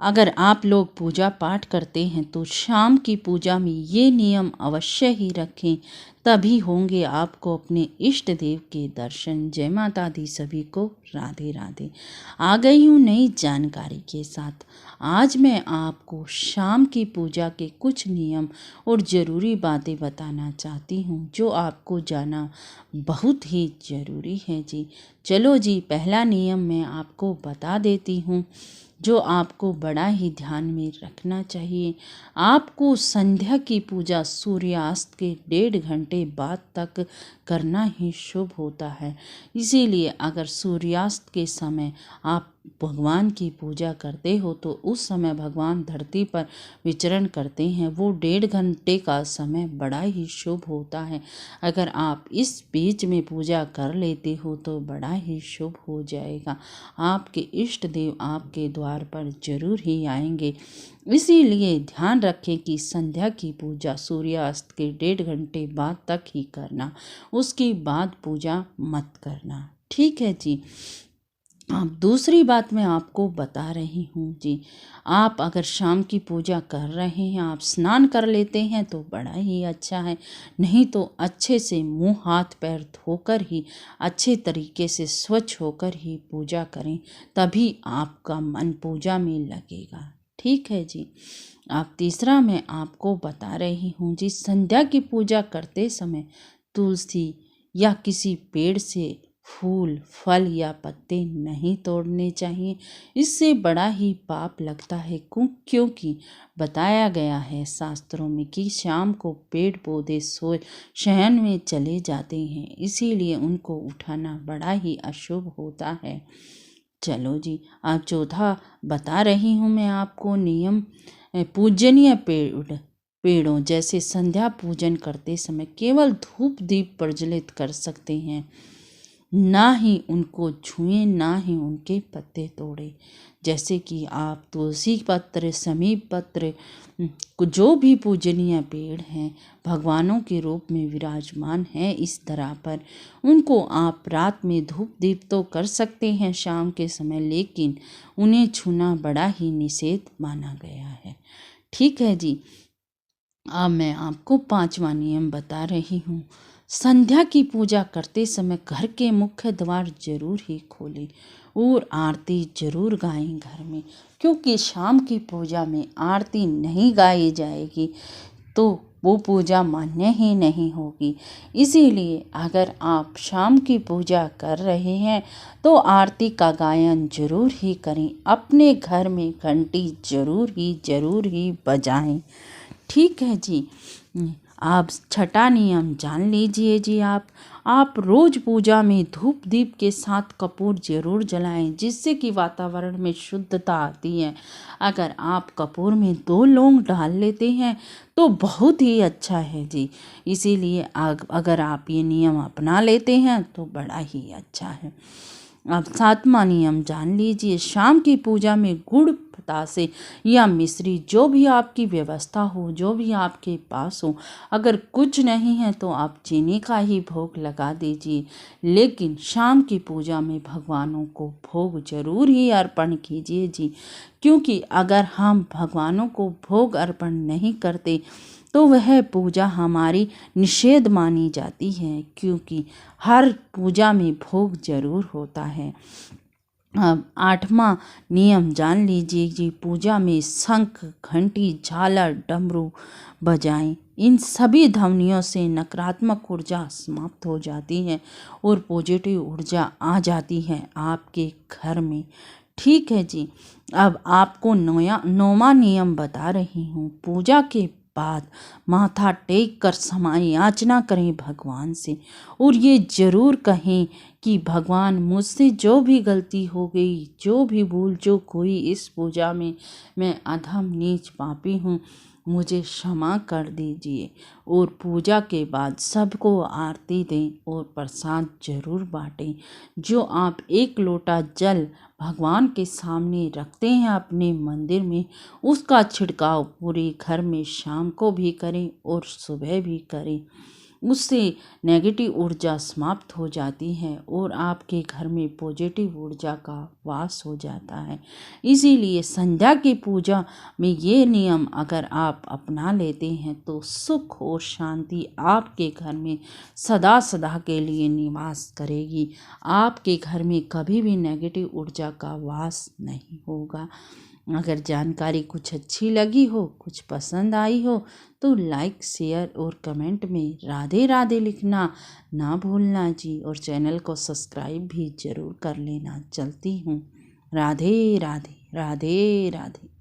अगर आप लोग पूजा पाठ करते हैं तो शाम की पूजा में ये नियम अवश्य ही रखें, तभी होंगे आपको अपने इष्ट देव के दर्शन। जय माता दी सभी को। राधे राधे। आ गई हूँ नई जानकारी के साथ। आज मैं आपको शाम की पूजा के कुछ नियम और ज़रूरी बातें बताना चाहती हूँ जो आपको जाना बहुत ही ज़रूरी है जी। चलो जी, पहला नियम मैं आपको बता देती हूँ जो आपको बड़ा ही ध्यान में रखना चाहिए। आपको संध्या की पूजा सूर्यास्त के 1.5 घंटे बाद तक करना ही शुभ होता है। इसीलिए अगर सूर्यास्त के समय आप भगवान की पूजा करते हो तो उस समय भगवान धरती पर विचरण करते हैं। वो 1.5 घंटे का समय बड़ा ही शुभ होता है। अगर आप इस बीच में पूजा कर लेते हो तो बड़ा ही शुभ हो जाएगा। आपके इष्ट देव आपके द्वार पर जरूर ही आएंगे। इसीलिए ध्यान रखें कि संध्या की पूजा सूर्यास्त के 1.5 घंटे बाद तक ही करना, उसके बाद पूजा मत करना। ठीक है जी। अब दूसरी बात मैं आपको बता रही हूँ जी। आप अगर शाम की पूजा कर रहे हैं, आप स्नान कर लेते हैं तो बड़ा ही अच्छा है। नहीं तो अच्छे से मुंह हाथ पैर धोकर ही अच्छे तरीके से स्वच्छ होकर ही पूजा करें, तभी आपका मन पूजा में लगेगा। ठीक है जी। अब तीसरा मैं आपको बता रही हूँ जी, संध्या की पूजा करते समय तुलसी या किसी पेड़ से फूल फल या पत्ते नहीं तोड़ने चाहिए। इससे बड़ा ही पाप लगता है, क्योंकि बताया गया है शास्त्रों में कि शाम को पेड़ पौधे सोए शयन में चले जाते हैं, इसीलिए उनको उठाना बड़ा ही अशुभ होता है। चलो जी, अब चौथा बता रही हूँ मैं आपको नियम। पूजनीय पेड़ों जैसे संध्या पूजन करते समय केवल धूप दीप प्रज्वलित कर सकते हैं, ना ही उनको छुएं, ना ही उनके पत्ते तोड़े। जैसे कि आप तुलसी पत्र, समीप पत्र, जो भी पूजनीय पेड़ हैं, भगवानों के रूप में विराजमान हैं इस धरा पर, उनको आप रात में धूप दीप तो कर सकते हैं शाम के समय, लेकिन उन्हें छूना बड़ा ही निषेध माना गया है। ठीक है जी। अब मैं आपको 5वां नियम बता रही हूँ। संध्या की पूजा करते समय घर के मुख्य द्वार जरूर ही खोलें और आरती जरूर गाएं घर में, क्योंकि शाम की पूजा में आरती नहीं गाई जाएगी तो वो पूजा मान्य ही नहीं होगी। इसीलिए अगर आप शाम की पूजा कर रहे हैं तो आरती का गायन जरूर ही करें। अपने घर में घंटी जरूर ही बजाएं। ठीक है जी। आप छठा नियम जान लीजिए जी। आप रोज पूजा में धूप दीप के साथ कपूर जरूर जलाएं, जिससे कि वातावरण में शुद्धता आती है। अगर आप कपूर में 2 लौंग डाल लेते हैं तो बहुत ही अच्छा है जी। इसीलिए अगर आप ये नियम अपना लेते हैं तो बड़ा ही अच्छा है। अब 7वां नियम जान लीजिए। शाम की पूजा में गुड़, बतासे या मिश्री, जो भी आपकी व्यवस्था हो, जो भी आपके पास हो, अगर कुछ नहीं है तो आप चीनी का ही भोग लगा दीजिए। लेकिन शाम की पूजा में भगवानों को भोग जरूर ही अर्पण कीजिए जी, क्योंकि अगर हम भगवानों को भोग अर्पण नहीं करते तो वह पूजा हमारी निषेध मानी जाती है, क्योंकि हर पूजा में भोग जरूर होता है। अब 8वां नियम जान लीजिए जी। पूजा में शंख, घंटी, झालर, डमरू बजाएं। इन सभी ध्वनियों से नकारात्मक ऊर्जा समाप्त हो जाती है और पॉजिटिव ऊर्जा आ जाती है आपके घर में। ठीक है जी। अब आपको 9वां नियम बता रही हूँ। पूजा के बाद माथा टेक कर क्षमा याचना करें भगवान से, और ये जरूर कहें कि भगवान, मुझसे जो भी गलती हो गई, जो भी भूल चूक हुई इस पूजा में, मैं अधम नीच पापी हूँ, मुझे क्षमा कर दीजिए। और पूजा के बाद सबको आरती दें और प्रसाद जरूर बांटें। जो आप 1 लोटा जल भगवान के सामने रखते हैं अपने मंदिर में, उसका छिड़काव पूरे घर में शाम को भी करें और सुबह भी करें। उससे नेगेटिव ऊर्जा समाप्त हो जाती है और आपके घर में पॉजिटिव ऊर्जा का वास हो जाता है। इसीलिए संध्या की पूजा में ये नियम अगर आप अपना लेते हैं तो सुख और शांति आपके घर में सदा सदा के लिए निवास करेगी। आपके घर में कभी भी नेगेटिव ऊर्जा का वास नहीं होगा। अगर जानकारी कुछ अच्छी लगी हो, कुछ पसंद आई हो तो लाइक, शेयर और कमेंट में राधे राधे लिखना ना भूलना जी, और चैनल को सब्सक्राइब भी ज़रूर कर लेना। चलती हूँ। राधे राधे, राधे राधे।